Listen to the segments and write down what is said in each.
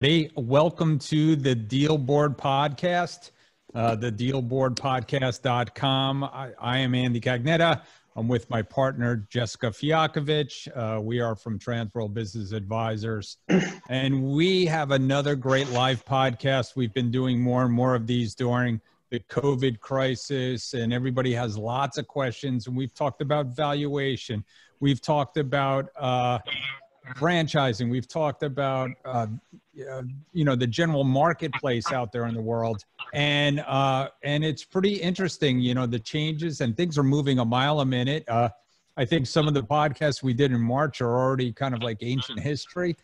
Hey, welcome to the Deal Board Podcast, thedealboardpodcast.com. I am Andy Cagnetta. I'm with my partner, Jessica Fiakovich. We are from Transworld Business Advisors, and we have another great live podcast. We've been doing more and more of these during the COVID crisis, and everybody has lots of questions, and we've talked about valuation. We've talked about franchising. We've talked about, the general marketplace out there in the world. And it's pretty interesting, the changes and things are moving a mile a minute. I think some of the podcasts we did in March are already kind of like ancient history.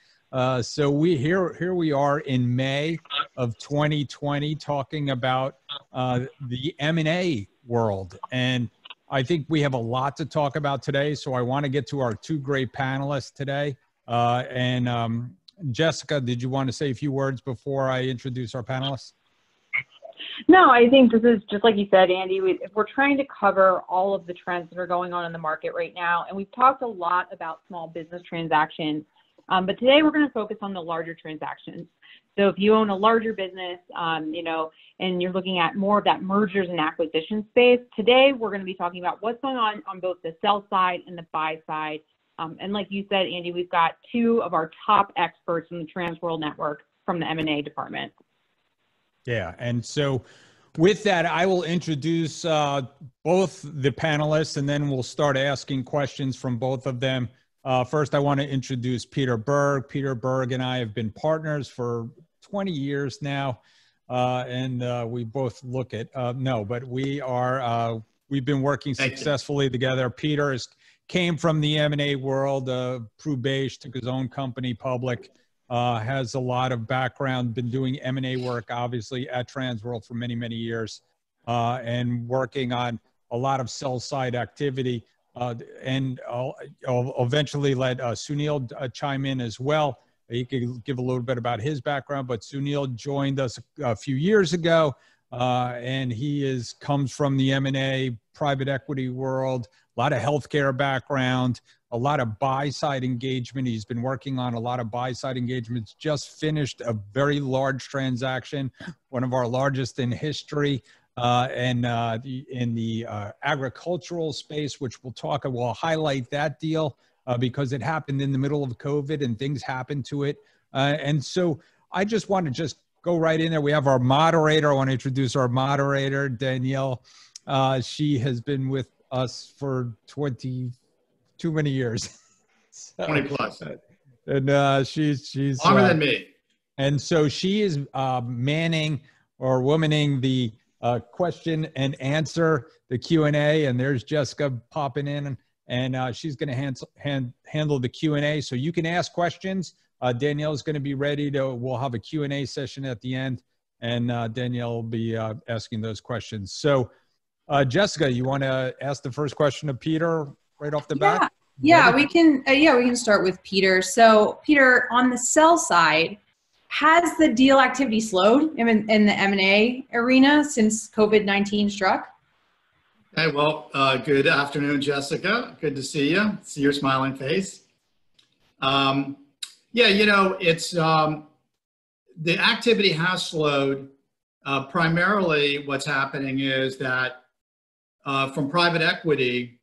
So here we are in May of 2020 talking about the M&A world. And I think we have a lot to talk about today. So I want to get to our two great panelists today. Jessica, did you want to say a few words before I introduce our panelists? No, I think this is just like you said, Andy, we're trying to cover all of the trends that are going on in the market right now. And we've talked a lot about small business transactions, but today we're going to focus on the larger transactions. So if you own a larger business, and you're looking at more of that mergers and acquisition space, today we're going to be talking about what's going on both the sell side and the buy side. And like you said, Andy, we've got two of our top experts in the Transworld Network from the M&A department. Yeah, and so with that, I will introduce both the panelists, and then we'll start asking questions from both of them. First, I want to introduce Peter Berg. Peter Berg and I have been partners for 20 years now, and we both look at, but we've been working successfully together. Peter came from the M&A world, Prubage, took his own company public, has a lot of background, been doing M&A work, obviously, at Transworld for many, many years, and working on a lot of sell-side activity. And I'll eventually let Sunil chime in as well. He could give a little bit about his background, but Sunil joined us a few years ago, and he comes from the M&A private equity world, a lot of healthcare background, a lot of buy-side engagement. He's been working on a lot of buy-side engagements, just finished a very large transaction, one of our largest in history, in the agricultural space, which we'll highlight that deal because it happened in the middle of COVID and things happened to it. And so I just want to go right in there. We have our moderator. I want to introduce our moderator, Danielle. She has been with us for too many years. 20 plus. And she's longer than me. And so she is manning or womaning the question and answer, the Q&A, and there's Jessica popping in, and she's going to handle the Q&A. So you can ask questions. Danielle's going to be ready we'll have a Q&A session at the end, and Danielle will be asking those questions. So Jessica, you want to ask the first question of Peter right off the bat? Yeah, we can start with Peter. So Peter, on the sell side, has the deal activity slowed in the M&A arena since COVID-19 struck? Hey, well, good afternoon, Jessica. Good to see you. See your smiling face. It's the activity has slowed. Primarily what's happening is that from private equity,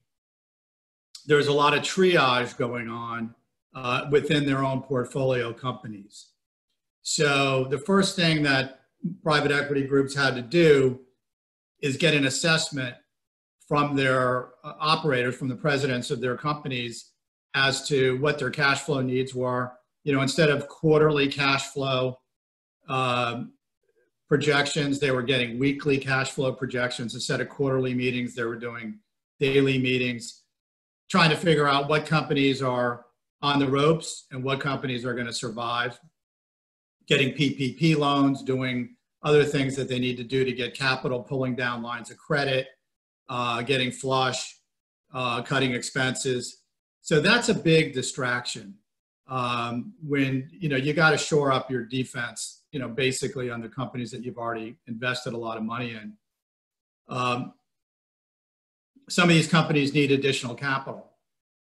there's a lot of triage going on within their own portfolio companies. So the first thing that private equity groups had to do is get an assessment from their operators, from the presidents of their companies, as to what their cash flow needs were. Instead of quarterly cash flow projections, they were getting weekly cash flow projections. Instead of quarterly meetings, they were doing daily meetings, trying to figure out what companies are on the ropes and what companies are going to survive, getting PPP loans, doing other things that they need to do to get capital, pulling down lines of credit, getting flush, cutting expenses. So that's a big distraction when, you got to shore up your defense, basically on the companies that you've already invested a lot of money in. Some of these companies need additional capital.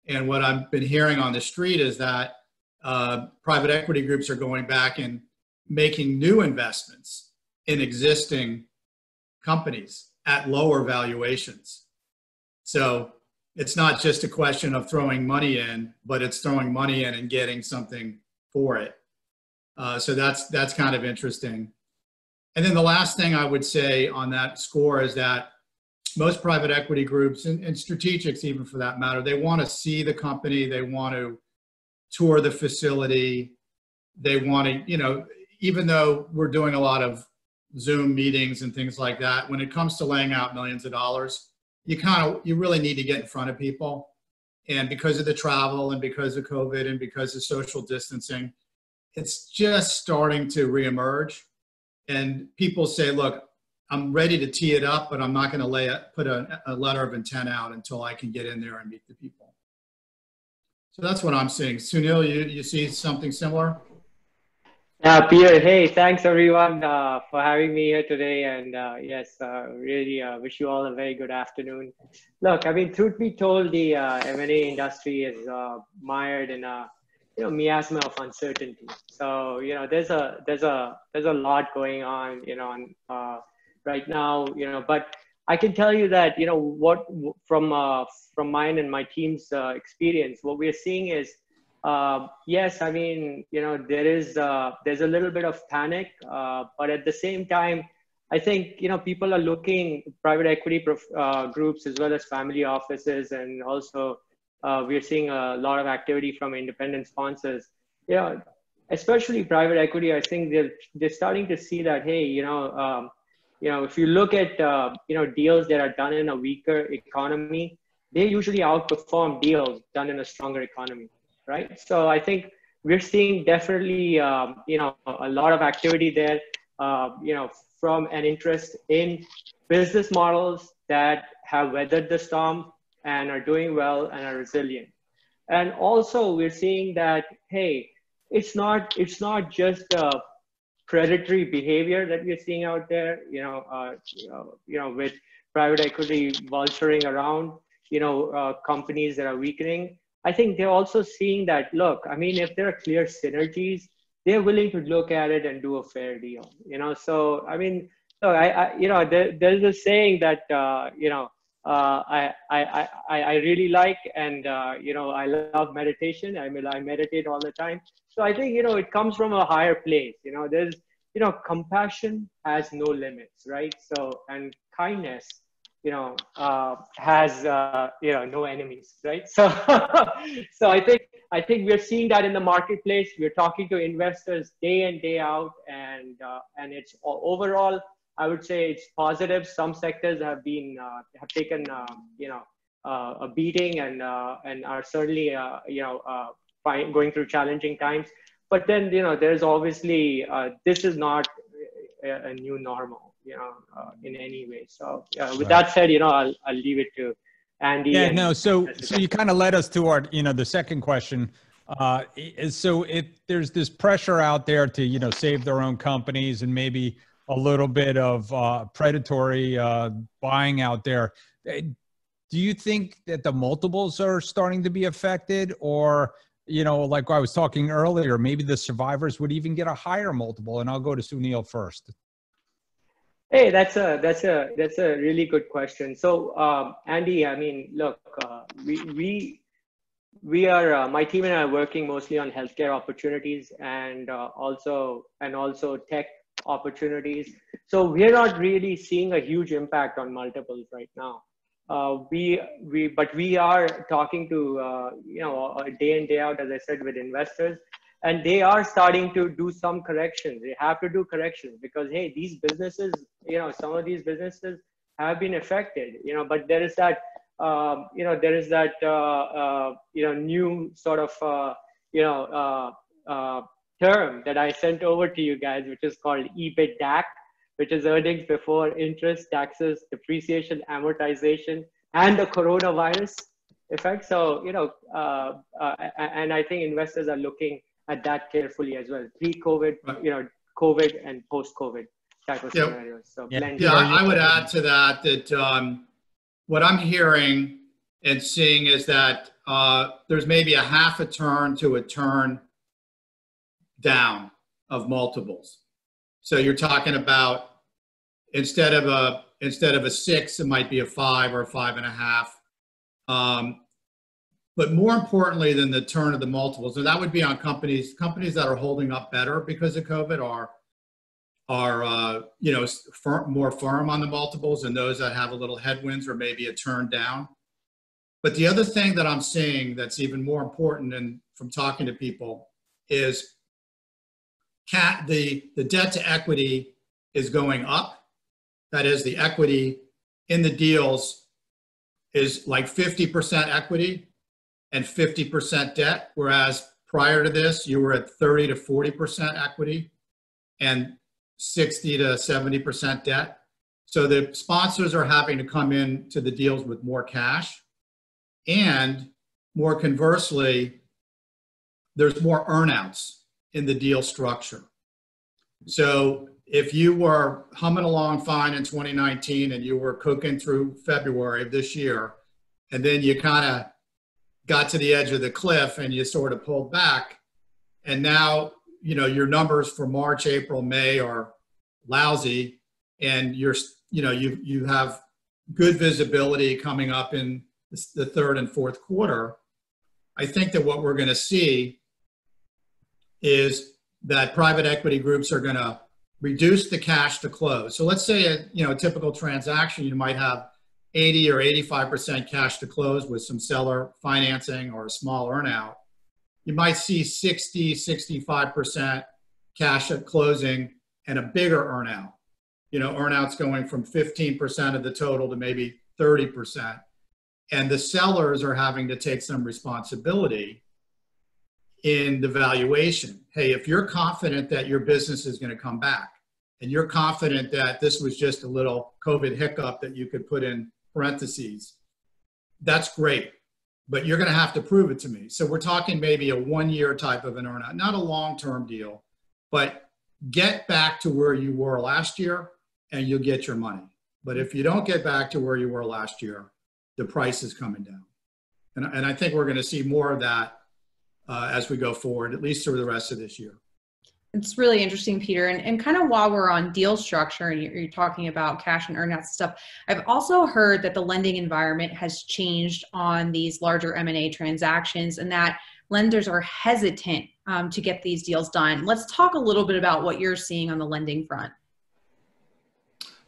And what I've been hearing on the street is that private equity groups are going back and making new investments in existing companies at lower valuations. So it's not just a question of throwing money in, but it's throwing money in and getting something for it. So that's kind of interesting. And then the last thing I would say on that score is that most private equity groups and strategics, even for that matter, they want to see the company, they want to tour the facility, they want to, you know, even though we're doing a lot of Zoom meetings and things like that, when it comes to laying out millions of dollars, you really need to get in front of people. And because of the travel and because of COVID and because of social distancing, it's just starting to reemerge. And people say, look, I'm ready to tee it up, but I'm not going to put a letter of intent out until I can get in there and meet the people. So that's what I'm seeing. Sunil, you see something similar? Peter, hey, thanks everyone for having me here today. And yes, really wish you all a very good afternoon. Look, I mean, truth be told, the M&A industry is mired in a miasma of uncertainty. So there's a lot going on right now, but I can tell you that what from mine and my team's experience, what we're seeing is yes, I mean there's a little bit of panic, but at the same time, I think people are looking, private equity groups as well as family offices, and also we're seeing a lot of activity from independent sponsors. Especially private equity. I think they're starting to see that, hey, if you look at deals that are done in a weaker economy, they usually outperform deals done in a stronger economy, right? So I think we're seeing definitely a lot of activity there, from an interest in business models that have weathered the storm and are doing well and are resilient. And also we're seeing that, hey, it's not just predatory behavior that we're seeing out there, with private equity vulturing around, companies that are weakening. I think they're also seeing that, look, I mean, if there are clear synergies, they're willing to look at it and do a fair deal, So, I mean, look, there's a saying that, I really like, and, I love meditation. I mean, I meditate all the time. So I think, it comes from a higher place, there's, compassion has no limits, right? So, and kindness, has, no enemies, right? So, so I think we're seeing that in the marketplace. We're talking to investors day in, day out, and it's overall, I would say it's positive. Some sectors have been, have taken, a beating and are certainly, going through challenging times. But then, there's obviously, this is not a new normal, in any way. So with that said, I'll leave it to Andy. Yeah, no. So you kind of led us to our, the second question. So there's this pressure out there to, save their own companies and maybe a little bit of predatory buying out there. Do you think that the multiples are starting to be affected, or, like I was talking earlier, maybe the survivors would even get a higher multiple? And I'll go to Sunil first. Hey, that's a really good question. So, Andy, I mean, look, we are, my team and I are working mostly on healthcare opportunities and also tech opportunities. So we're not really seeing a huge impact on multiples right now. But we are talking to, day in, day out, as I said, with investors. And they are starting to do some corrections. They have to do corrections because, hey, these businesses, some of these businesses have been affected, but there is that, new sort of, term that I sent over to you guys, which is called EBITDA, which is earnings before interest, taxes, depreciation, amortization, and the coronavirus effect. So, and I think investors are looking at that carefully as well, pre-COVID, COVID and post-COVID type of scenarios. So I would add to that what I'm hearing and seeing is that there's maybe a half a turn to a turn down of multiples. So you're talking about instead of a 6, it might be a 5 or a 5.5. But more importantly than the turn of the multiples, and that would be on companies that are holding up better because of COVID are more firm on the multiples, and those that have a little headwinds or maybe a turn down. But the other thing that I'm seeing that's even more important, and from talking to people, is the debt to equity is going up. That is, the equity in the deals is like 50% equity and 50% debt, whereas prior to this, you were at 30 to 40% equity and 60 to 70% debt. So the sponsors are having to come in to the deals with more cash, and more conversely, there's more earnouts in the deal structure. So if you were humming along fine in 2019 and you were cooking through February of this year, and then you kind of got to the edge of the cliff and you sort of pulled back, and now your numbers for March, April, May are lousy, and you have good visibility coming up in the third and fourth quarter. I think that what we're going to see is that private equity groups are going to reduce the cash to close. So let's say a typical transaction, you might have 80 or 85% cash to close with some seller financing or a small earnout. You might see 60, 65% cash at closing and a bigger earnout. Earnouts going from 15% of the total to maybe 30%. And the sellers are having to take some responsibility in the valuation. Hey, if you're confident that your business is going to come back, and you're confident that this was just a little COVID hiccup that you could put in parentheses, that's great, but you're going to have to prove it to me. So we're talking maybe a 1-year type of an earnout, not a long-term deal, but get back to where you were last year and you'll get your money. But if you don't get back to where you were last year, the price is coming down. And I think we're going to see more of that as we go forward, at least through the rest of this year. It's really interesting, Peter. And kind of while we're on deal structure and you're talking about cash and earnouts stuff, I've also heard that the lending environment has changed on these larger M&A transactions, and that lenders are hesitant to get these deals done. Let's talk a little bit about what you're seeing on the lending front.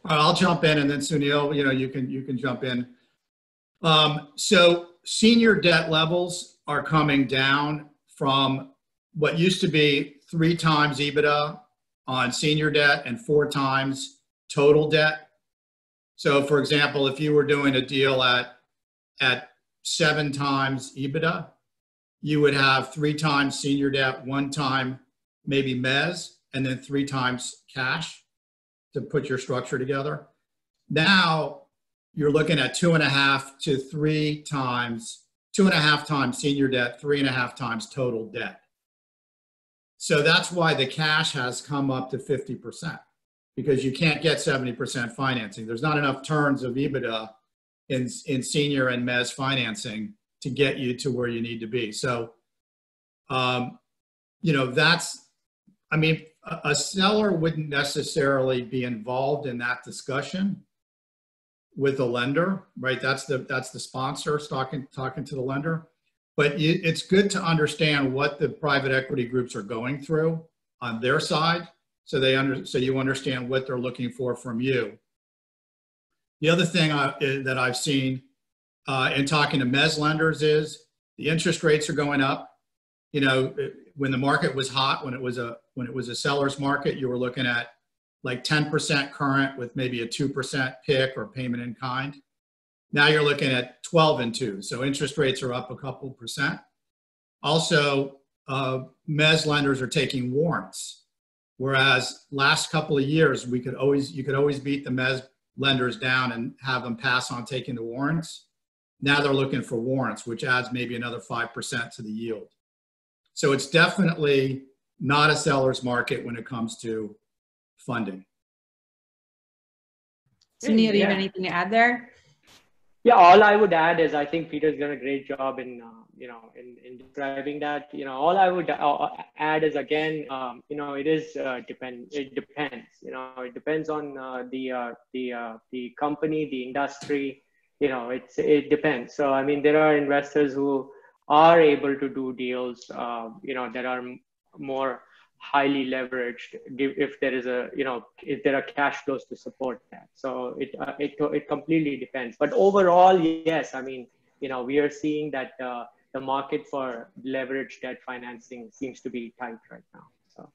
I'll jump in, and then Sunil, you can jump in. So senior debt levels are coming down from what used to be 3 times EBITDA on senior debt and 4 times total debt. So for example, if you were doing a deal at 7 times EBITDA, you would have 3 times senior debt, 1 time maybe mezz, and then 3 times cash to put your structure together. Now you're looking at 2.5 to 3 times, 2.5 times senior debt, 3.5 times total debt. So that's why the cash has come up to 50%, because you can't get 70% financing. There's not enough turns of EBITDA in senior and mezz financing to get you to where you need to be. So, a seller wouldn't necessarily be involved in that discussion with the lender, right? That's the sponsor talking to the lender. But it's good to understand what the private equity groups are going through on their side, so you understand what they're looking for from you. The other thing that I've seen in talking to mezz lenders is the interest rates are going up. When the market was hot, when it was a seller's market, you were looking at like 10% current with maybe a 2% PIK or payment in kind. Now you're looking at 12 and 2. So interest rates are up a couple percent. Also, mezz lenders are taking warrants, whereas last couple of years you could always beat the mezz lenders down and have them pass on taking the warrants. Now they're looking for warrants, which adds maybe another 5% to the yield. So it's definitely not a seller's market when it comes to funding. Sunil, do you have anything to add there? Yeah, all I would add is I think Peter's done a great job in in describing that. All I would add is again, it depends. It depends on the company, the industry. It depends. So I mean, there are investors who are able to do deals, that are more highly leveraged if there is if there are cash flows to support that. So it completely depends. But overall, yes, I mean, we are seeing that the market for leveraged debt financing seems to be tight right now. So,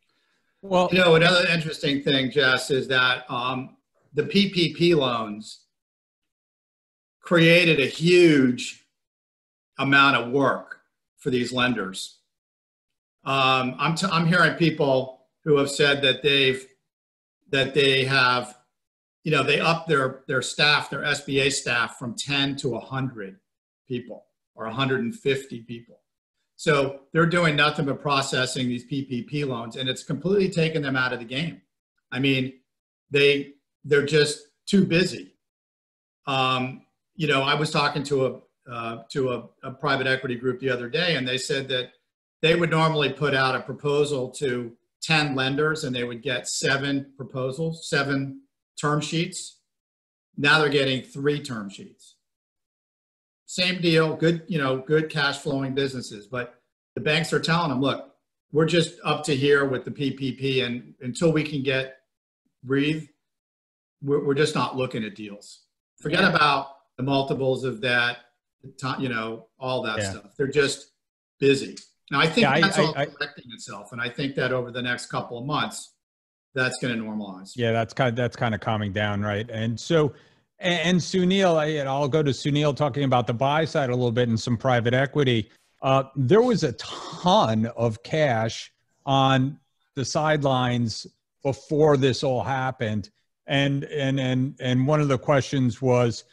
well, another interesting thing, Jess, is that the PPP loans created a huge amount of work for these lenders. I'm hearing people who have said that they have, they up their staff, their SBA staff from 10 to 100 people or 150 people. So they're doing nothing but processing these PPP loans, and it's completely taken them out of the game. I mean, they're just too busy. I was talking to a private equity group the other day, and they said that they would normally put out a proposal to 10 lenders and they would get 7 proposals, 7 term sheets. Now they're getting 3 term sheets. Same deal, good, good cash flowing businesses, but the banks are telling them, look, we're just up to here with the PPP, and until we can breathe, we're just not looking at deals. Forget about the multiples of that, all that stuff. They're just busy. Now, I think that's all correcting itself, and I think that over the next couple of months, that's going to normalize. Yeah, that's kind of calming down, right? And so, and Sunil, I'll go to Sunil talking about the buy side a little bit and some private equity. There was a ton of cash on the sidelines before this all happened, and one of the questions was,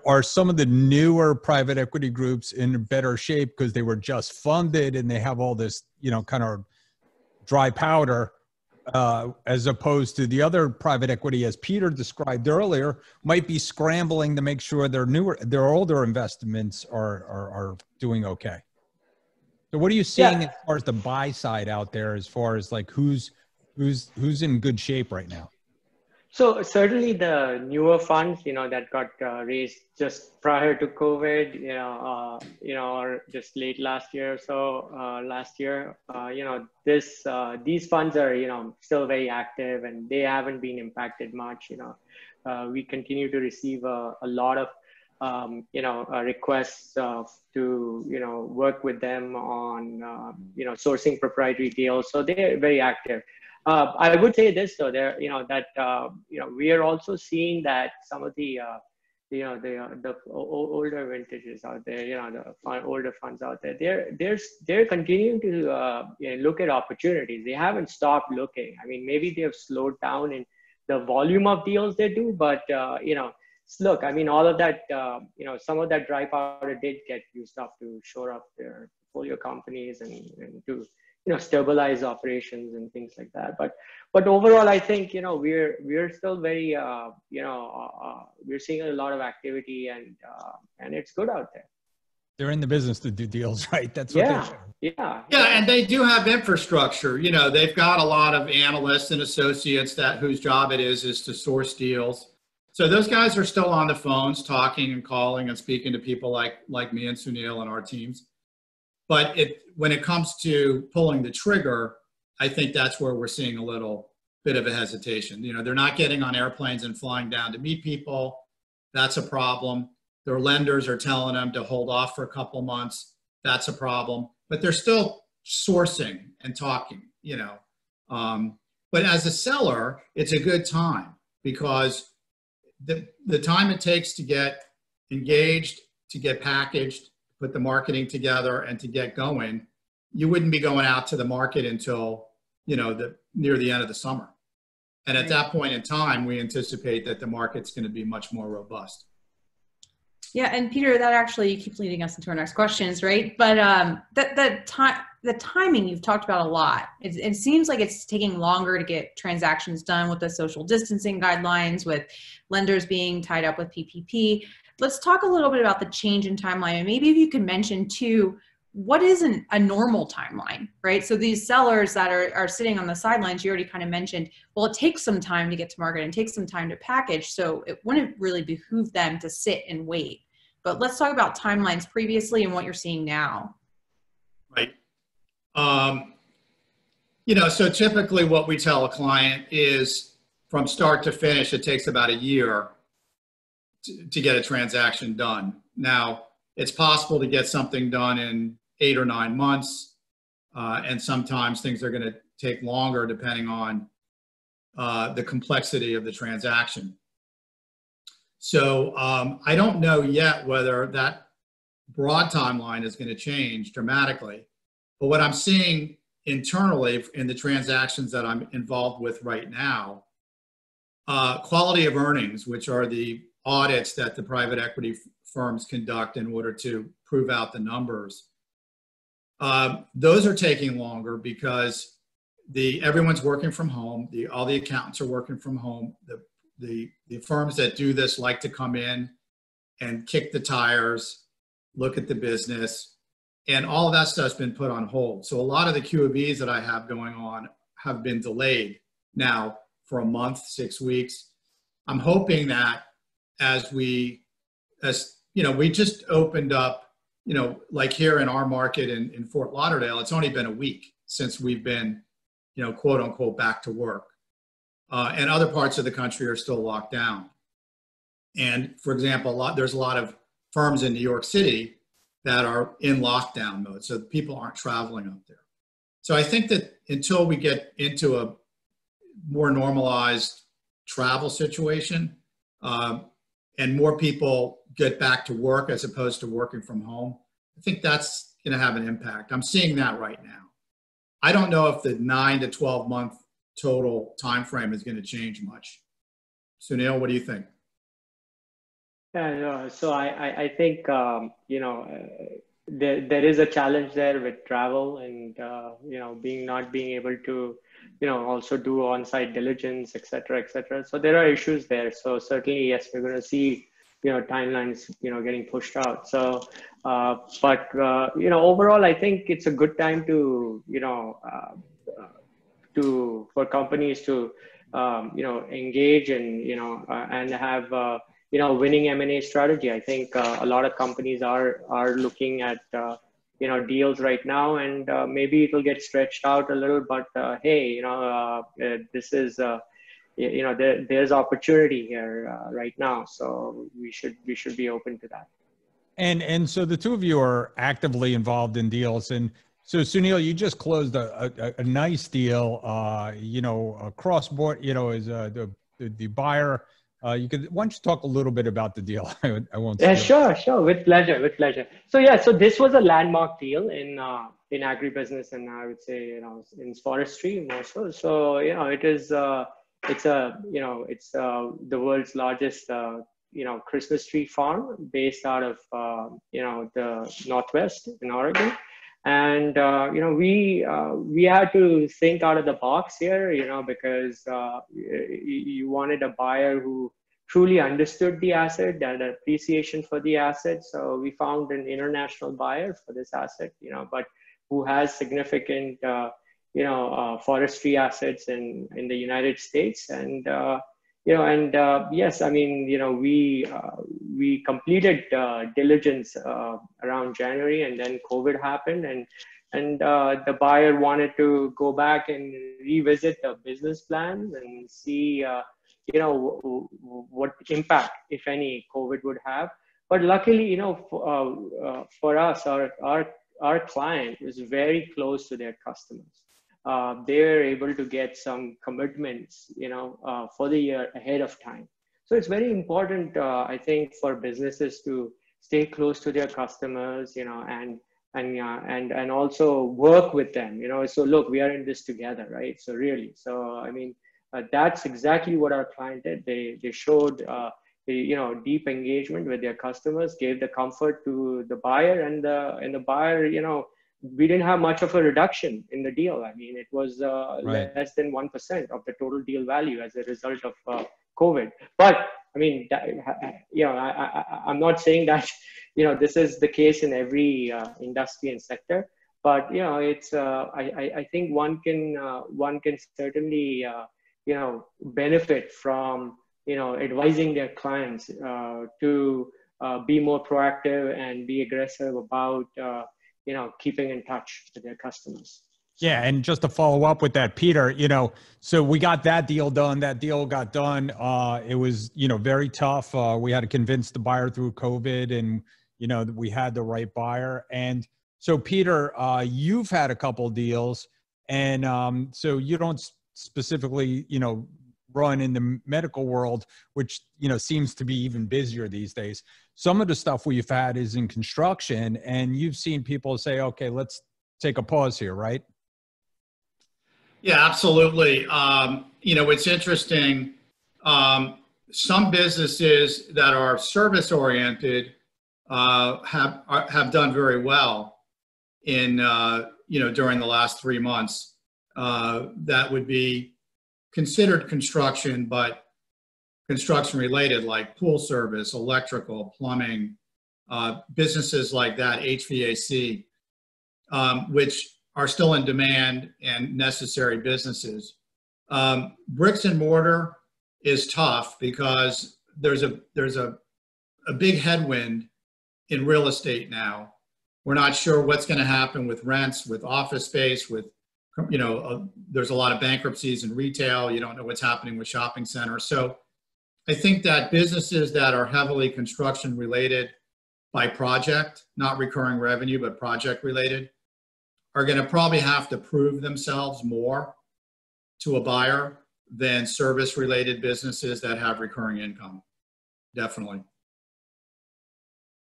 are some of the newer private equity groups in better shape because they were just funded and they have all this, kind of dry powder, as opposed to the other private equity, as Peter described earlier, might be scrambling to make sure their older investments are doing okay. So what are you seeing as far as the buy side out there, as far as like who's in good shape right now? So certainly the newer funds, that got raised just prior to COVID, or just late last year or so, these funds are, still very active and they haven't been impacted much. We continue to receive a lot of, requests to, work with them on, sourcing proprietary deals. So they're very active. I would say this though, we are also seeing that some of the older vintages out there, the older funds out there, they're continuing to look at opportunities. They haven't stopped looking. I mean, maybe they have slowed down in the volume of deals they do, but look, I mean, all of that, some of that dry powder did get used up to shore up their portfolio companies and to stabilize operations and things like that. But overall, I think we're still very we're seeing a lot of activity and it's good out there. They're in the business to do deals, right? That's what they should. Yeah, and they do have infrastructure. They've got a lot of analysts and associates whose job it is to source deals. So those guys are still on the phones talking and calling and speaking to people like me and Sunil and our teams. But when it comes to pulling the trigger, I think that's where we're seeing a little bit of a hesitation. They're not getting on airplanes and flying down to meet people. That's a problem. Their lenders are telling them to hold off for a couple months. That's a problem. But they're still sourcing and talking, But as a seller, it's a good time because the time it takes to get engaged, to get packaged, put the marketing together and to get going, you wouldn't be going out to the market until, near the end of the summer. And at that point in time, we anticipate that the market's going to be much more robust. Yeah. And Peter, that actually keeps leading us into our next questions, right? But the timing you've talked about a lot. It seems like it's taking longer to get transactions done with the social distancing guidelines, with lenders being tied up with PPP. let's talk a little bit about the change in timeline. And maybe if you could mention too, what is a normal timeline, right? So these sellers that are sitting on the sidelines, you already kind of mentioned, well, it takes some time to get to market and takes some time to package. So it wouldn't really behoove them to sit and wait. But let's talk about timelines previously and what you're seeing now. Right. So typically what we tell a client is from start to finish, it takes about a year to get a transaction done. Now, it's possible to get something done in 8 or 9 months, and sometimes things are going to take longer depending on the complexity of the transaction. So I don't know yet whether that broad timeline is going to change dramatically, but what I'm seeing internally in the transactions that I'm involved with right now, quality of earnings, which are the audits that the private equity firms conduct in order to prove out the numbers, those are taking longer because everyone's working from home. All the accountants are working from home. The firms that do this like to come in and kick the tires, look at the business, and all of that stuff's been put on hold. So a lot of the QOBs that I have going on have been delayed now for a month, 6 weeks. I'm hoping that as we just opened up, like here in our market in Fort Lauderdale, it's only been a week since we've been, quote unquote, back to work. And other parts of the country are still locked down. And for example, there's a lot of firms in New York City that are in lockdown mode. So people aren't traveling up there. So I think that until we get into a more normalized travel situation, and more people get back to work as opposed to working from home, I think that's going to have an impact. I'm seeing that right now. I don't know if the 9 to 12 month total time frame is going to change much. Sunil, what do you think? Yeah, so I think there is a challenge there with travel and not being able to also do on-site diligence, et cetera, et cetera. So there are issues there. So certainly, yes, we're going to see timelines getting pushed out. So but overall, I think it's a good time to for companies to engage and have winning M&A strategy. I think a lot of companies are looking at deals right now, and maybe it will get stretched out a little. But hey, this is there's opportunity here right now, so we should be open to that. And so the two of you are actively involved in deals, and so Sunil, you just closed a nice deal, across board, as the buyer. Why don't you talk a little bit about the deal? I won't. Yeah, sure, with pleasure. So yeah, so this was a landmark deal in agribusiness, and I would say in forestry more so. So it is it's the world's largest Christmas tree farm based out of the Northwest in Oregon. And we had to think out of the box here, because you wanted a buyer who truly understood the asset, had appreciation for the asset. So we found an international buyer for this asset, but who has significant forestry assets in the United States. And yes, I mean, we completed diligence around January, and then COVID happened, and the buyer wanted to go back and revisit the business plan and see, what impact, if any, COVID would have. But luckily, for us, our client was very close to their customers. They were able to get some commitments, for the year ahead of time. So it's very important, I think, for businesses to stay close to their customers, and also work with them, So look, we are in this together, right? So really, I mean, that's exactly what our client did. They showed, deep engagement with their customers, gave the comfort to the buyer, and the buyer, we didn't have much of a reduction in the deal. I mean, it was less than 1% of the total deal value as a result of COVID. But I mean, I'm not saying that, this is the case in every industry and sector, but, it's, I think one can certainly, benefit from, advising their clients to be more proactive and be aggressive about, keeping in touch with their customers. Yeah, and just to follow up with that, Peter, so we got that deal done. That deal got done. It was, very tough. We had to convince the buyer through COVID, and we had the right buyer. And so, Peter, you've had a couple of deals, and so you don't specifically, run in the medical world, which seems to be even busier these days. Some of the stuff we've had is in construction, and you've seen people say, "Okay, let's take a pause here," right? Yeah, absolutely. It's interesting. Some businesses that are service oriented have done very well in during the last 3 months. That would be considered construction, but construction related, like pool service, electrical, plumbing, businesses like that, HVAC, which are still in demand and necessary businesses. Bricks and mortar is tough because there's a big headwind in real estate now. We're not sure what's going to happen with rents, with office space, with, there's a lot of bankruptcies in retail. You don't know what's happening with shopping centers. So I think that businesses that are heavily construction related by project, not recurring revenue, but project related, are going to probably have to prove themselves more to a buyer than service related businesses that have recurring income. Definitely.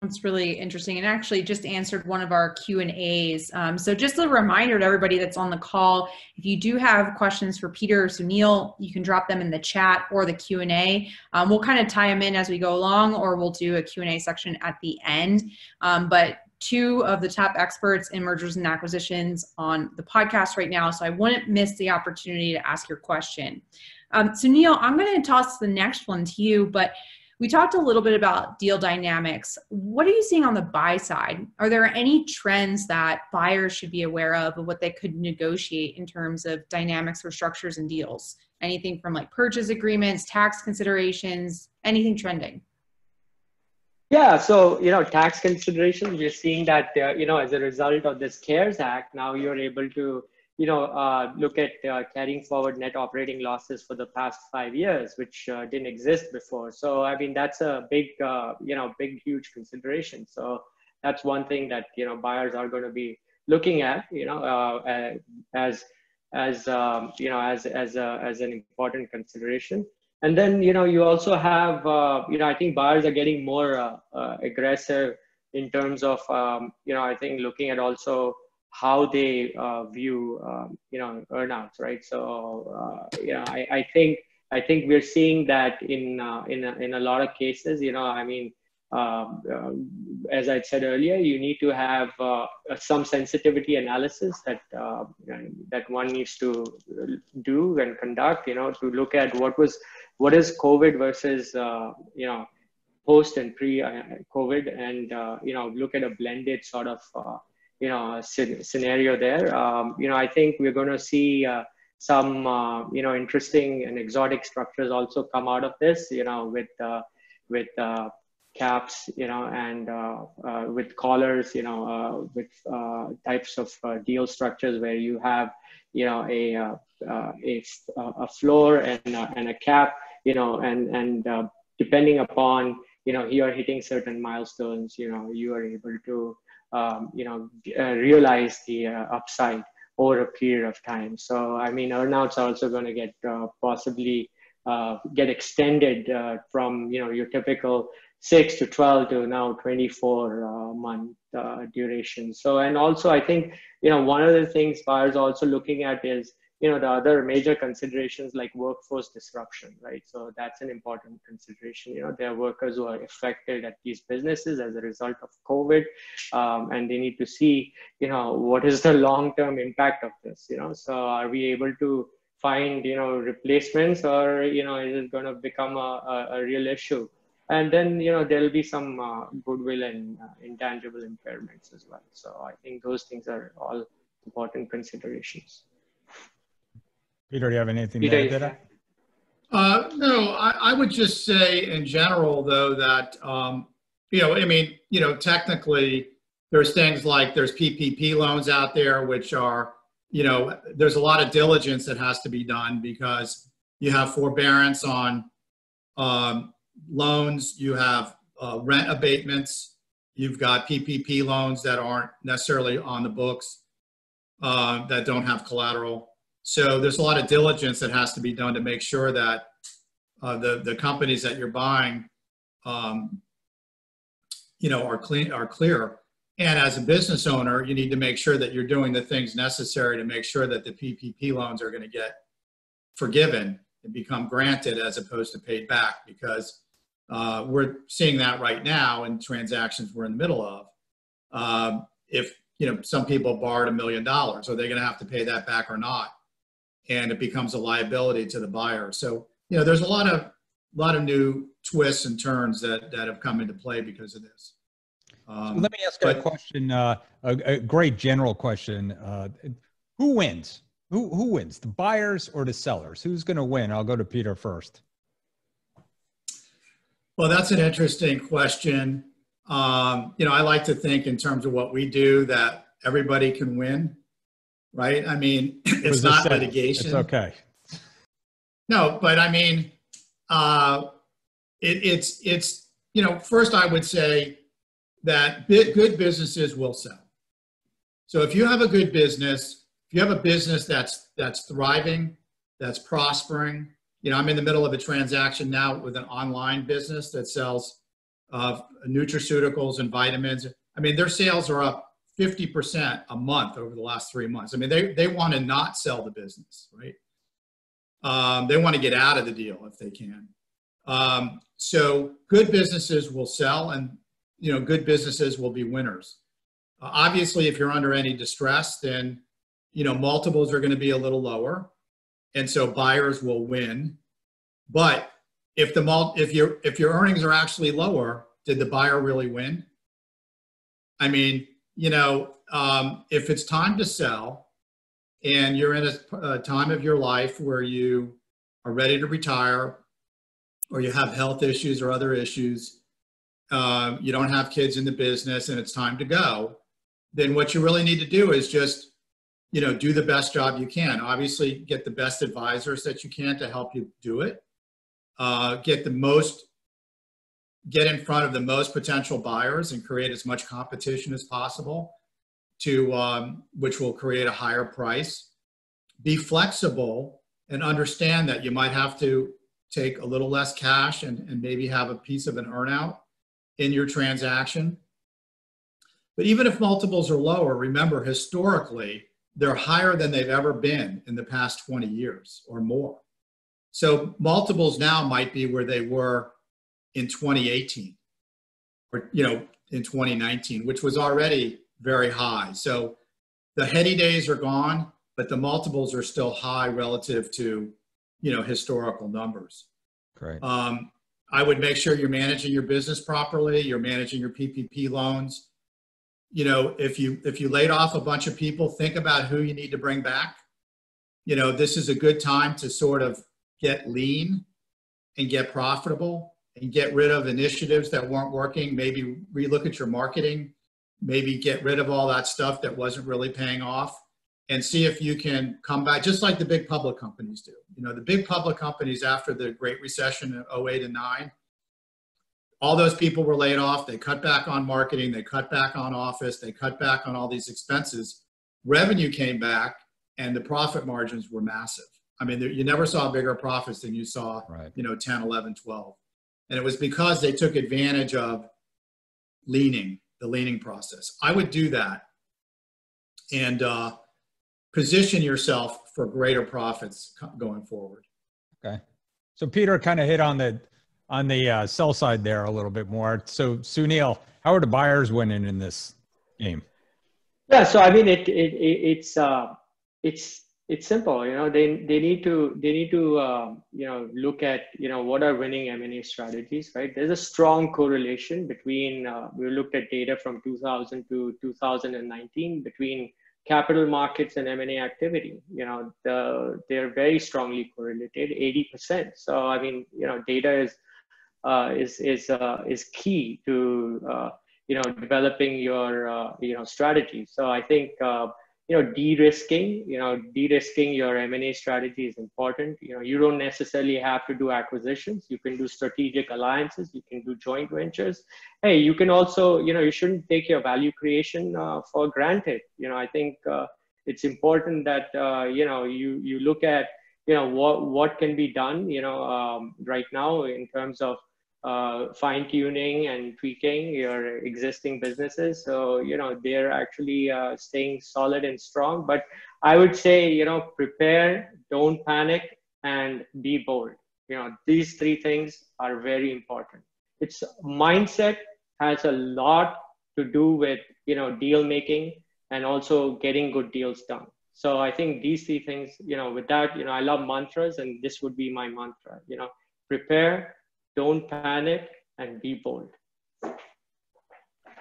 That's really interesting, and actually just answered one of our Q&As. So just a reminder to everybody that's on the call, if you do have questions for Peter or Sunil, you can drop them in the chat or the Q&A. We'll kind of tie them in as we go along, or we'll do a Q&A section at the end. But two of the top experts in mergers and acquisitions on the podcast right now, so I wouldn't miss the opportunity to ask your question. Sunil, I'm going to toss the next one to you, but we talked a little bit about deal dynamics. What are you seeing on the buy side? Are there any trends that buyers should be aware of what they could negotiate in terms of dynamics or structures and deals? Anything from like purchase agreements, tax considerations, anything trending? Yeah, so, tax considerations, we're seeing that, as a result of this CARES Act, now you're able to, look at carrying forward net operating losses for the past 5 years, which didn't exist before. So, I mean, that's a big, huge consideration. So that's one thing that, buyers are going to be looking at, as an important consideration. And then, you also have, I think buyers are getting more aggressive in terms of, I think looking at also how they view, earnouts, right? So, I think we're seeing that in a lot of cases, as I said earlier, you need to have some sensitivity analysis that that one needs to do and conduct, to look at what is COVID versus post and pre-COVID, and look at a blended sort of scenario there. I think we're going to see some interesting and exotic structures also come out of this, with caps, and with collars, with types of deal structures where you have, a floor and a cap, and depending upon, you are hitting certain milestones, you are able to, realize the upside over a period of time. So, I mean, earnouts are also going to get possibly get extended from, your typical 6 to 12 to now 24 month duration. So, and also I think, one of the things buyers are also looking at is, the other major considerations like workforce disruption, right? So that's an important consideration. There are workers who are affected at these businesses as a result of COVID, and they need to see, what is the long-term impact of this, so are we able to, find, replacements, or, is it going to become a real issue? And then, there'll be some goodwill and intangible impairments as well. So I think those things are all important considerations. Peter, do you have anything to add to that? No, I would just say in general, though, that, technically there's things like there's PPP loans out there, which are, there's a lot of diligence that has to be done because you have forbearance on loans, you have rent abatements, you've got PPP loans that aren't necessarily on the books, that don't have collateral. So there's a lot of diligence that has to be done to make sure that the companies that you're buying, are clear. And as a business owner, you need to make sure that you're doing the things necessary to make sure that the PPP loans are going to get forgiven and become granted as opposed to paid back, because we're seeing that right now in transactions we're in the middle of. If some people borrowed $1 million, are they going to have to pay that back or not? And it becomes a liability to the buyer. So there's a lot of new twists and turns that have come into play because of this. So let me ask a question, a great general question. Who wins? Who wins, the buyers or the sellers? Who's going to win? I'll go to Peter first. Well, that's an interesting question. I like to think in terms of what we do that everybody can win, right? I mean, it's not litigation. It's okay. No, but I mean, it's first I would say that good businesses will sell. So if you have a good business, if you have a business that's thriving, that's prospering, I'm in the middle of a transaction now with an online business that sells nutraceuticals and vitamins. I mean, their sales are up 50% a month over the last 3 months. I mean, they want to not sell the business, right? They want to get out of the deal if they can. So good businesses will sell, and good businesses will be winners. Obviously, if you're under any distress, then multiples are going to be a little lower, and so buyers will win. But if your earnings are actually lower, did the buyer really win? I mean, if it's time to sell, and you're in a time of your life where you are ready to retire, or you have health issues or other issues, you don't have kids in the business and it's time to go, then what you really need to do is just, do the best job you can. Obviously, get the best advisors that you can to help you do it. Get in front of the most potential buyers and create as much competition as possible, which will create a higher price. Be flexible and understand that you might have to take a little less cash and maybe have a piece of an earnout in your transaction. But even if multiples are lower, remember, historically, they're higher than they've ever been in the past 20 years or more. So multiples now might be where they were in 2018 or, in 2019, which was already very high. So the heady days are gone, but the multiples are still high relative to, historical numbers. Great. I would make sure you're managing your business properly. You're managing your PPP loans. If you laid off a bunch of people, think about who you need to bring back. This is a good time to sort of get lean and get profitable and get rid of initiatives that weren't working. Maybe relook at your marketing, maybe get rid of all that stuff that wasn't really paying off, and see if you can come back, just like the big public companies do. The big public companies after the Great Recession in 08 and 09, all those people were laid off. They cut back on marketing. They cut back on office. They cut back on all these expenses. Revenue came back, and the profit margins were massive. I mean, you never saw bigger profits than you saw, right. 10, 11, 12. And it was because they took advantage of the leaning process. I would do that and position yourself for greater profits going forward. Okay. So Peter kind of hit on the sell side there a little bit more. So Sunil, how are the buyers winning in this game? Yeah, so I mean, it's it's simple. They need to look at what are winning M&A strategies, right? There's a strong correlation between we looked at data from 2000 to 2019 between capital markets and M&A activity. They're very strongly correlated, 80%. So I mean, data is key to developing your strategy. So I think de-risking your M&A strategy is important. You don't necessarily have to do acquisitions. You can do strategic alliances. You can do joint ventures. Hey, you can also, you shouldn't take your value creation for granted. I think it's important that you look at what can be done right now in terms of fine-tuning and tweaking your existing businesses. So, they're actually staying solid and strong. But I would say, prepare, don't panic, and be bold. These three things are very important. It's mindset has a lot to do with, deal making and also getting good deals done. So I think these three things, with that, I love mantras, and this would be my mantra, prepare, don't panic, and be bold.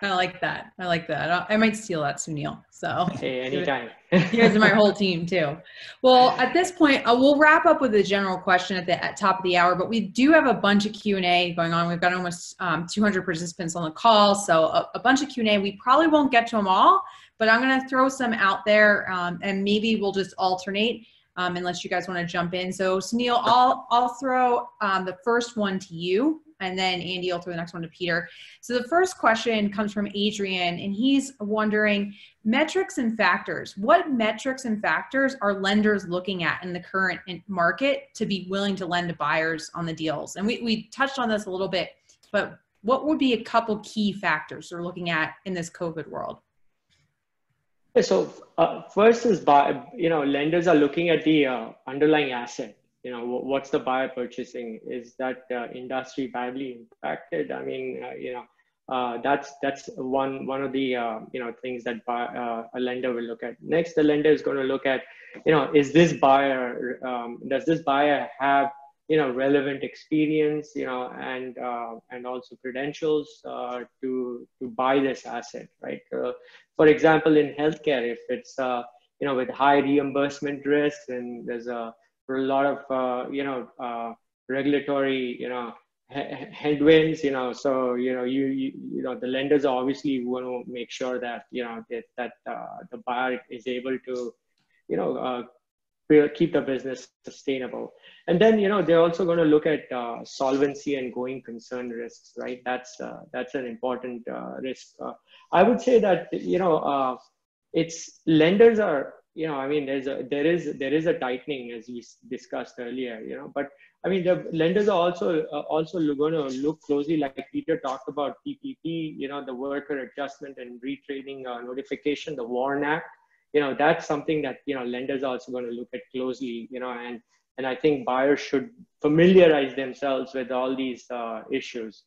I like that. I might steal that, Sunil. So hey, anytime. You guys are my whole team too. Well, at this point, we'll wrap up with a general question at top of the hour, but we do have a bunch of Q&A going on. We've got almost 200 participants on the call, so a bunch of Q&A. We probably won't get to them all, but I'm going to throw some out there, and maybe we'll just alternate. Unless you guys want to jump in. So Sunil, I'll throw the first one to you, and then Andy will throw the next one to Peter. So the first question comes from Adrian, and he's wondering, metrics and factors. What metrics and factors are lenders looking at in the current market to be willing to lend to buyers on the deals? And we touched on this a little bit, but what would be a couple key factors they're looking at in this COVID world? So first is lenders are looking at the underlying asset. What's the buyer purchasing? Is that industry badly impacted? I mean, that's one of the things that a lender will look at. Next, the lender is going to look at, is this buyer does this buyer have relevant experience, and also credentials to buy this asset, right? For example, in healthcare, if it's with high reimbursement risks and there's a lot of regulatory headwinds, so the lenders obviously want to make sure that that the buyer is able to keep the business sustainable. And then they're also going to look at solvency and going concern risks, right? That's an important risk. I would say that it's lenders are I mean there is a tightening, as we discussed earlier, but I mean the lenders are also going to look closely, like Peter talked about PPP, the worker adjustment and retraining notification, the WARN Act. That's something that lenders are also going to look at closely, and I think buyers should familiarize themselves with all these issues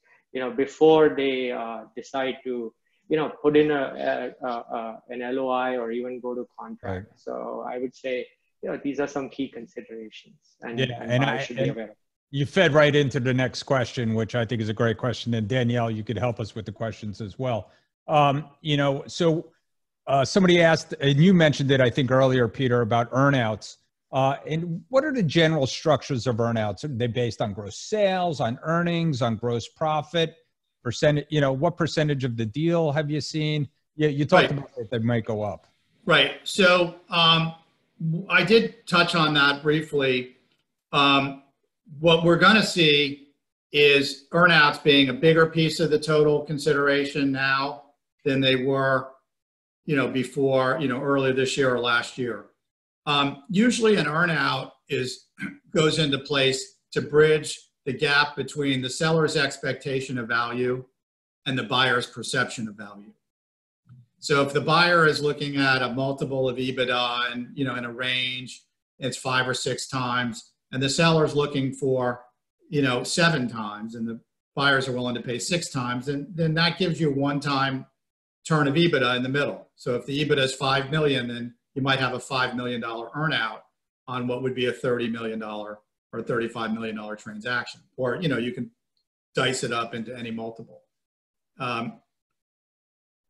before they decide to put in an LOI or even go to contract. Right. So I would say these are some key considerations, and buyers should be aware of. You fed right into the next question, which I think is a great question, and Danielle, you could help us with the questions as well. Somebody asked, and you mentioned it, I think earlier, Peter, about earnouts. And what are the general structures of earnouts? Are they based on gross sales, on earnings, on gross profit, percentage? What percentage of the deal have you seen? You talked about that they might go up. Right. So I did touch on that briefly. What we're going to see is earnouts being a bigger piece of the total consideration now than they were before, earlier this year or last year. Usually an earnout goes into place to bridge the gap between the seller's expectation of value and the buyer's perception of value. So if the buyer is looking at a multiple of EBITDA and, in a range, it's 5 or 6 times, and the seller's looking for, 7 times, and the buyers are willing to pay 6 times, then that gives you a one-time turn of EBITDA in the middle. So if the EBITDA is $5 million, then you might have a $5 million earnout on what would be a $30 million or $35 million transaction. Or, you can dice it up into any multiple.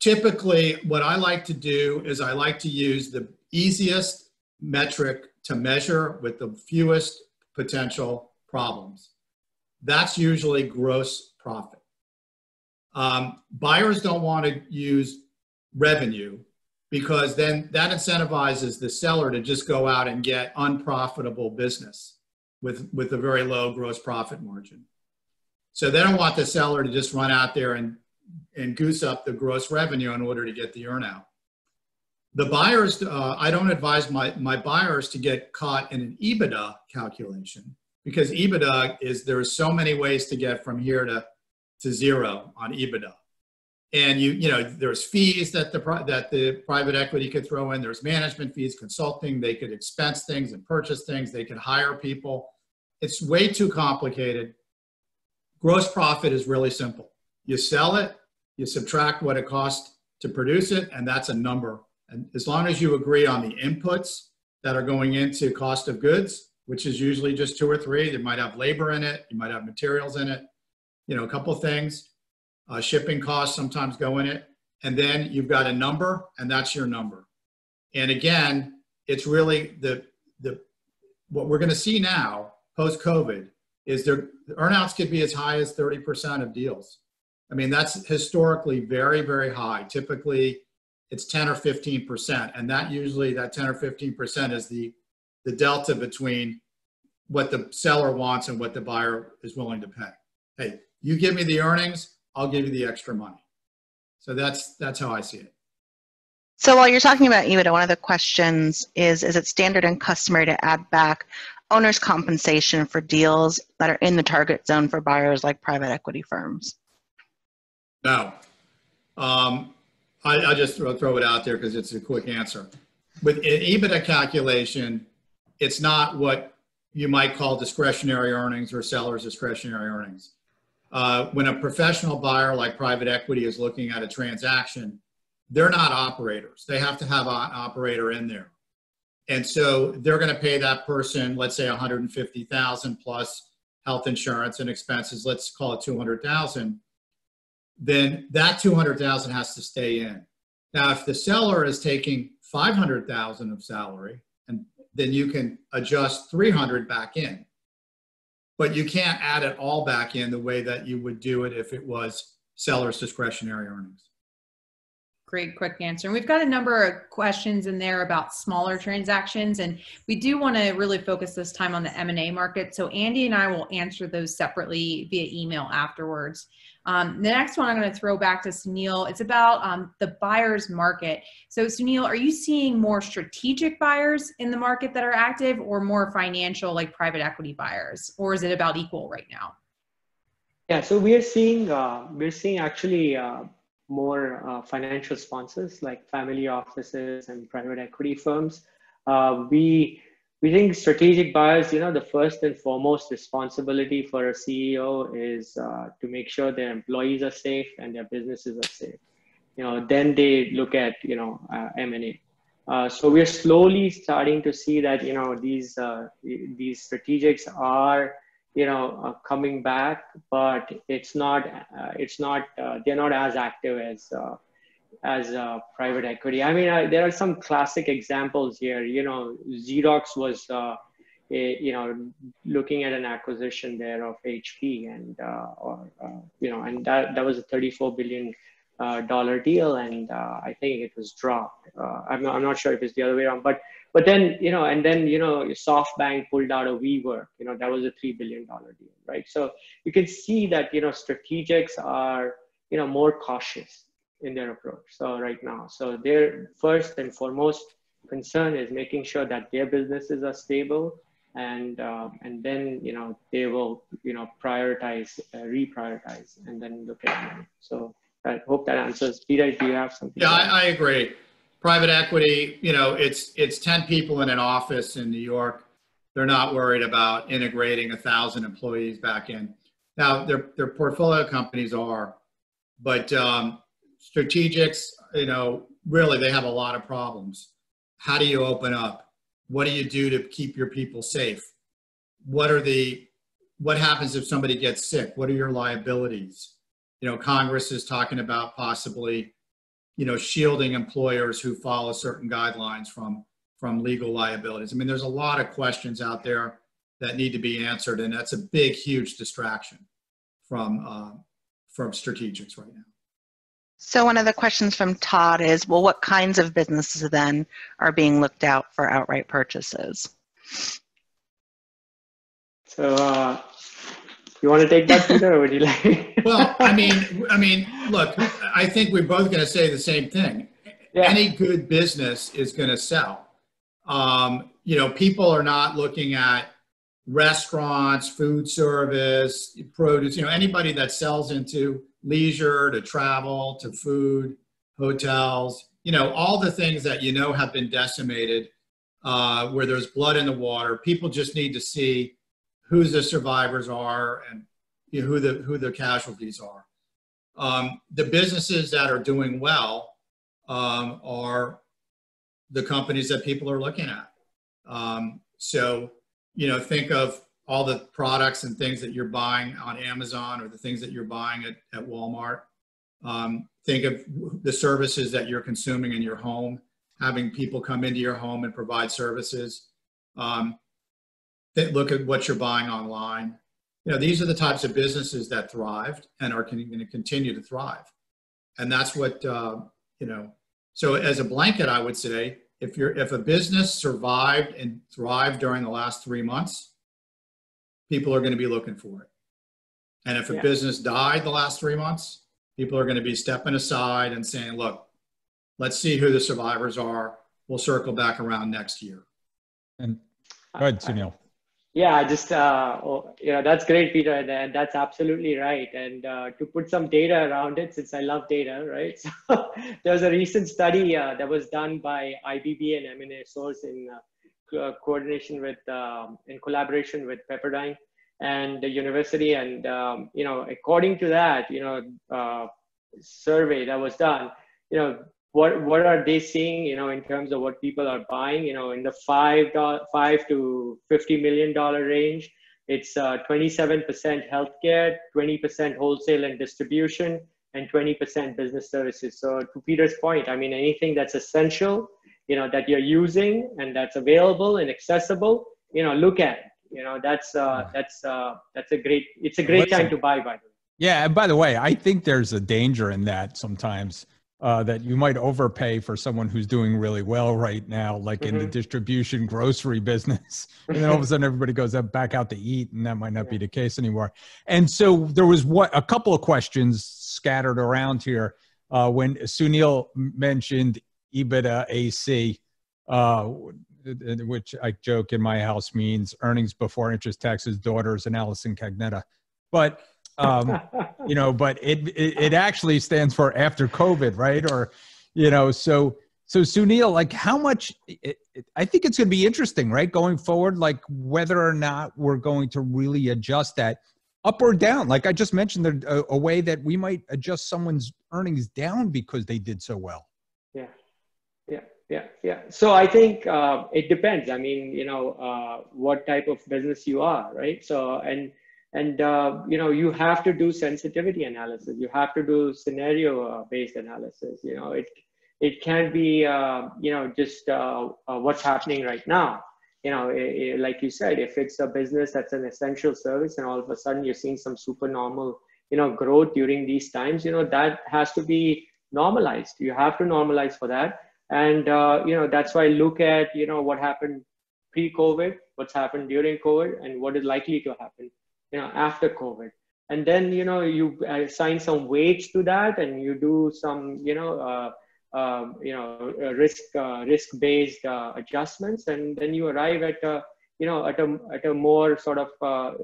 Typically, what I like to do is I like to use the easiest metric to measure with the fewest potential problems. That's usually gross profit. Buyers don't want to use revenue because then that incentivizes the seller to just go out and get unprofitable business with a very low gross profit margin. So they don't want the seller to just run out there and goose up the gross revenue in order to get the earnout. The buyers, I don't advise my buyers to get caught in an EBITDA calculation because EBITDA is, there's so many ways to get from here to zero on EBITDA. And there's fees that the private equity could throw in. There's management fees, consulting. They could expense things and purchase things. They could hire people. It's way too complicated. Gross profit is really simple. You sell it, you subtract what it costs to produce it, and that's a number. And as long as you agree on the inputs that are going into cost of goods, which is usually just 2 or 3, you might have labor in it, you might have materials in it, a couple of things. Shipping costs sometimes go in it. And then you've got a number, and that's your number. And again, it's really what we're going to see now, post-COVID, is the earnouts could be as high as 30% of deals. I mean, that's historically very, very high. Typically, it's 10 or 15%. And that 10 or 15% is the delta between what the seller wants and what the buyer is willing to pay. Hey, you give me the earnings, I'll give you the extra money. So that's how I see it. So while you're talking about EBITDA, one of the questions is it standard and customary to add back owner's compensation for deals that are in the target zone for buyers like private equity firms? No. I just throw it out there because it's a quick answer. With an EBITDA calculation, it's not what you might call discretionary earnings or seller's discretionary earnings. When a professional buyer like private equity is looking at a transaction, they're not operators. They have to have an operator in there. And so they're going to pay that person, let's say $150,000 plus health insurance and expenses, let's call it $200,000. Then that $200,000 has to stay in. Now, if the seller is taking $500,000 of salary, and then you can adjust $300 back in. But you can't add it all back in the way that you would do it if it was seller's discretionary earnings. Great, quick answer. And we've got a number of questions in there about smaller transactions, and we do want to really focus this time on the M&A market. So Andy and I will answer those separately via email afterwards. The next one I'm going to throw back to Sunil. It's about the buyer's market. So Sunil, are you seeing more strategic buyers in the market that are active, or more financial like private equity buyers, or is it about equal right now? Yeah, so we're seeing actually more financial sponsors like family offices and private equity firms. We think strategic buyers, the first and foremost responsibility for a CEO is to make sure their employees are safe and their businesses are safe. Then they look at, M&A. So we're slowly starting to see that, these strategics are, coming back, but they're not as active as private equity. I mean, there are some classic examples here. Xerox was, looking at an acquisition there of HP, and and that was a $34 billion deal, and I think it was dropped. I'm not sure if it's the other way around, but then SoftBank pulled out a WeWork. That was a $3 billion deal, right? So you can see that strategics are more cautious in their approach. So right now, so their first and foremost concern is making sure that their businesses are stable, and then they will reprioritize, and then look at money. So I hope that answers. Peter, do you have something? Yeah, I agree. Private equity, it's 10 people in an office in New York. They're not worried about integrating 1,000 employees back in. Now, their portfolio companies are, but strategics, really, they have a lot of problems. How do you open up? What do you do to keep your people safe? What happens if somebody gets sick? What are your liabilities? Congress is talking about possibly, shielding employers who follow certain guidelines from legal liabilities. I mean, there's a lot of questions out there that need to be answered, and that's a big, huge distraction from strategics right now. So one of the questions from Todd is, well, what kinds of businesses then are being looked out for outright purchases? So you want to take that, Peter, or would you like? Well, I mean, look, I think we're both going to say the same thing. Yeah. Any good business is going to sell. People are not looking at restaurants, food service, produce, anybody that sells into leisure, to travel, to food, hotels, all the things that have been decimated, where there's blood in the water. People just need to see who the survivors are and who the casualties are. The businesses that are doing well are the companies that people are looking at. So think of all the products and things that you're buying on Amazon or the things that you're buying at Walmart. Think of the services that you're consuming in your home, having people come into your home and provide services. Look at what you're buying online. These are the types of businesses that thrived and are going to continue to thrive. And that's what, so as a blanket, I would say, if a business survived and thrived during the last 3 months, people are going to be looking for it. And if a business died the last 3 months, people are going to be stepping aside and saying, look, let's see who the survivors are. We'll circle back around next year. And go ahead, Sunil. Yeah, just, that's great, Peter. And that's absolutely right. And to put some data around it, since I love data, right? So there was a recent study that was done by IBB and M&A Source in coordination with, in collaboration with Pepperdine and the university. And, according to that, survey that was done, what are they seeing, in terms of what people are buying, in the $5 to $50 million range. It's 27% healthcare, 20% wholesale and distribution, and 20% business services. So to Peter's point, I mean, anything that's essential, that you're using and that's available and accessible, look at it. That's a great time to buy, by the way. Yeah. And by the way, I think there's a danger in that sometimes. That you might overpay for someone who's doing really well right now, like in the distribution grocery business. And then all of a sudden everybody goes back out to eat, and that might not be the case anymore. And so there was a couple of questions scattered around here when Sunil mentioned EBITDA AC, which I joke in my house means earnings before interest, taxes, daughters, and Allison Cagnetta. But but it actually stands for after COVID, right? Or, so Sunil, like how much, I think it's going to be interesting, right? Going forward, like whether or not we're going to really adjust that up or down. Like I just mentioned, a way that we might adjust someone's earnings down because they did so well. Yeah. So I think it depends. I mean, what type of business you are, right? So, and you have to do sensitivity analysis. You have to do scenario-based analysis. It can't be, just what's happening right now. Like you said, if it's a business that's an essential service and all of a sudden you're seeing some supernormal, growth during these times, that has to be normalized. You have to normalize for that. And, that's why I look at, what happened pre-COVID, what's happened during COVID, and what is likely to happen after COVID. And then, you assign some weights to that, and you do some, risk-based adjustments, and then you arrive at a more sort of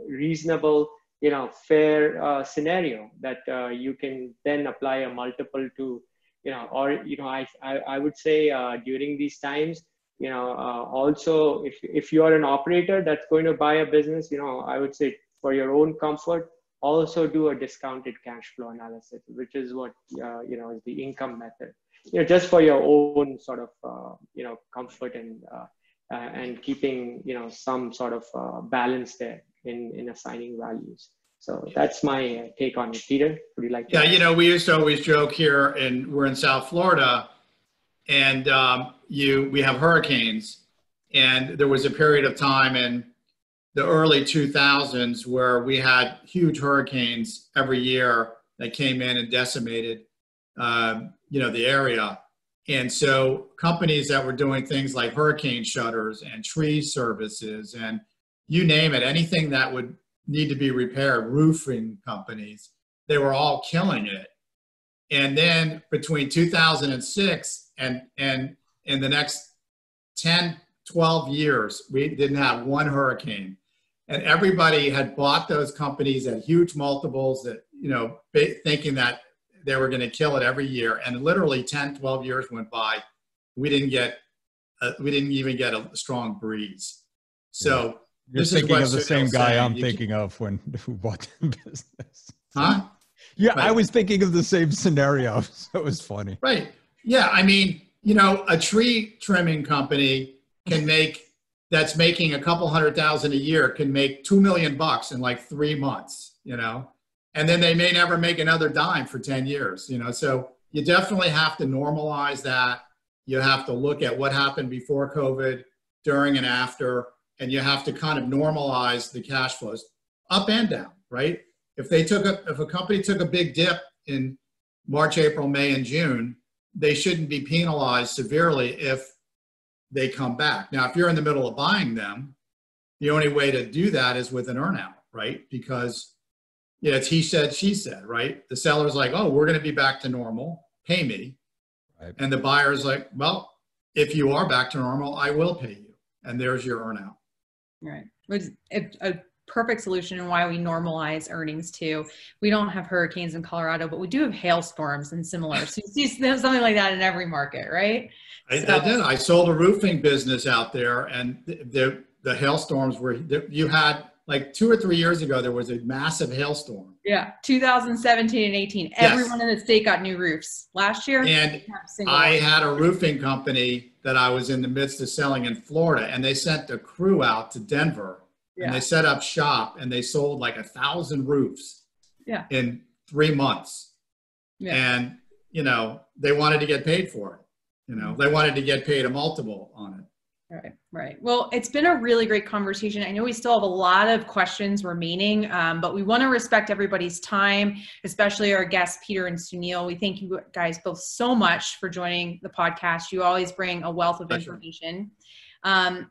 reasonable, fair scenario that you can then apply a multiple to, I would say during these times, also if you are an operator that's going to buy a business, I would say, for your own comfort, also do a discounted cash flow analysis, which is what, is the income method, just for your own sort of, comfort and, and keeping, some sort of balance there in assigning values. So that's my take on it. Peter, would you like to? Yeah, we used to always joke here, and we're in South Florida, and we have hurricanes, and there was a period of time in the early 2000s where we had huge hurricanes every year that came in and decimated, the area. And so companies that were doing things like hurricane shutters and tree services and you name it, anything that would need to be repaired, roofing companies, they were all killing it. And then between 2006 and in the next 10, 12 years, we didn't have one hurricane. And everybody had bought those companies at huge multiples that, thinking that they were going to kill it every year. And literally 10, 12 years went by. We didn't even get a strong breeze. So you're thinking of the same guy I'm thinking of who bought the business. Huh? Yeah, right. I was thinking of the same scenario. So it was funny. Right. Yeah. I mean, a tree trimming company that's making a couple $100,000 a year can make $2 million in like 3 months, and then they may never make another dime for 10 years, so you definitely have to normalize that. You have to look at what happened before COVID, during and after, and you have to kind of normalize the cash flows up and down, right? If a company took a big dip in March, April, May, and June, they shouldn't be penalized severely if they come back. Now, if you're in the middle of buying them, the only way to do that is with an earnout, right? Because it's he said, she said, right? The seller's like, oh, we're going to be back to normal, pay me. Right. And the buyer's like, well, if you are back to normal, I will pay you. And there's your earnout. Right. Which is a perfect solution and why we normalize earnings too. We don't have hurricanes in Colorado, but we do have hailstorms and similar. So you see something like that in every market, right? I did. I sold a roofing business out there, and the hailstorms you had like 2 or 3 years ago, there was a massive hailstorm. Yeah, 2017 and 18. Yes. Everyone in the state got new roofs. Last year, and I had a roofing company that I was in the midst of selling in Florida, and they sent a crew out to Denver, and they set up shop, and they sold like 1,000 roofs in 3 months. Yeah. And, they wanted to get paid for it. They wanted to get paid a multiple on it. Right. Well, it's been a really great conversation. I know we still have a lot of questions remaining, but we want to respect everybody's time, especially our guests, Peter and Sunil. We thank you guys both so much for joining the podcast. You always bring a wealth of information.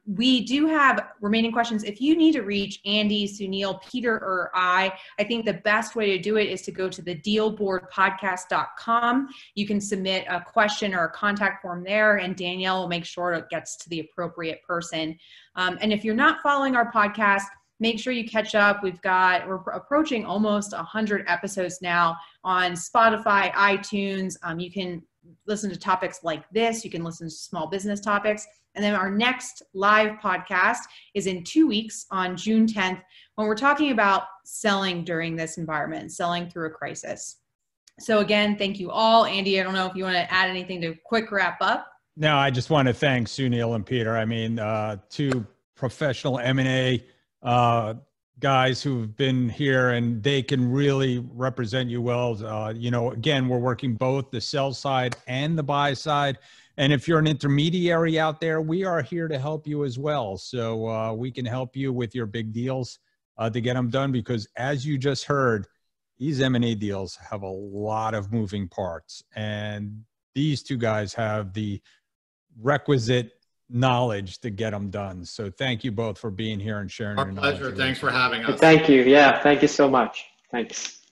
We do have remaining questions. If you need to reach Andy, Sunil, Peter, or I think the best way to do it is to go to the dealboardpodcast.com. You can submit a question or a contact form there, and Danielle will make sure it gets to the appropriate person. And if you're not following our podcast, make sure you catch up. We're approaching almost 100 episodes now on Spotify, iTunes. You can listen to topics like this. You can listen to small business topics. And then our next live podcast is in 2 weeks on June 10th, when we're talking about selling during this environment, selling through a crisis. So again, thank you all. Andy, I don't know if you want to add anything to quick wrap up. No, I just want to thank Sunil and Peter. I mean, two professional M&A guys who've been here, and they can really represent you well. Again, we're working both the sell side and the buy side. And if you're an intermediary out there, we are here to help you as well. So we can help you with your big deals to get them done, because as you just heard, these M&A deals have a lot of moving parts. And these two guys have the requisite knowledge to get them done. So thank you both for being here and sharing your knowledge. Our pleasure. Thanks for having us. Thank you. Yeah, thank you so much. Thanks.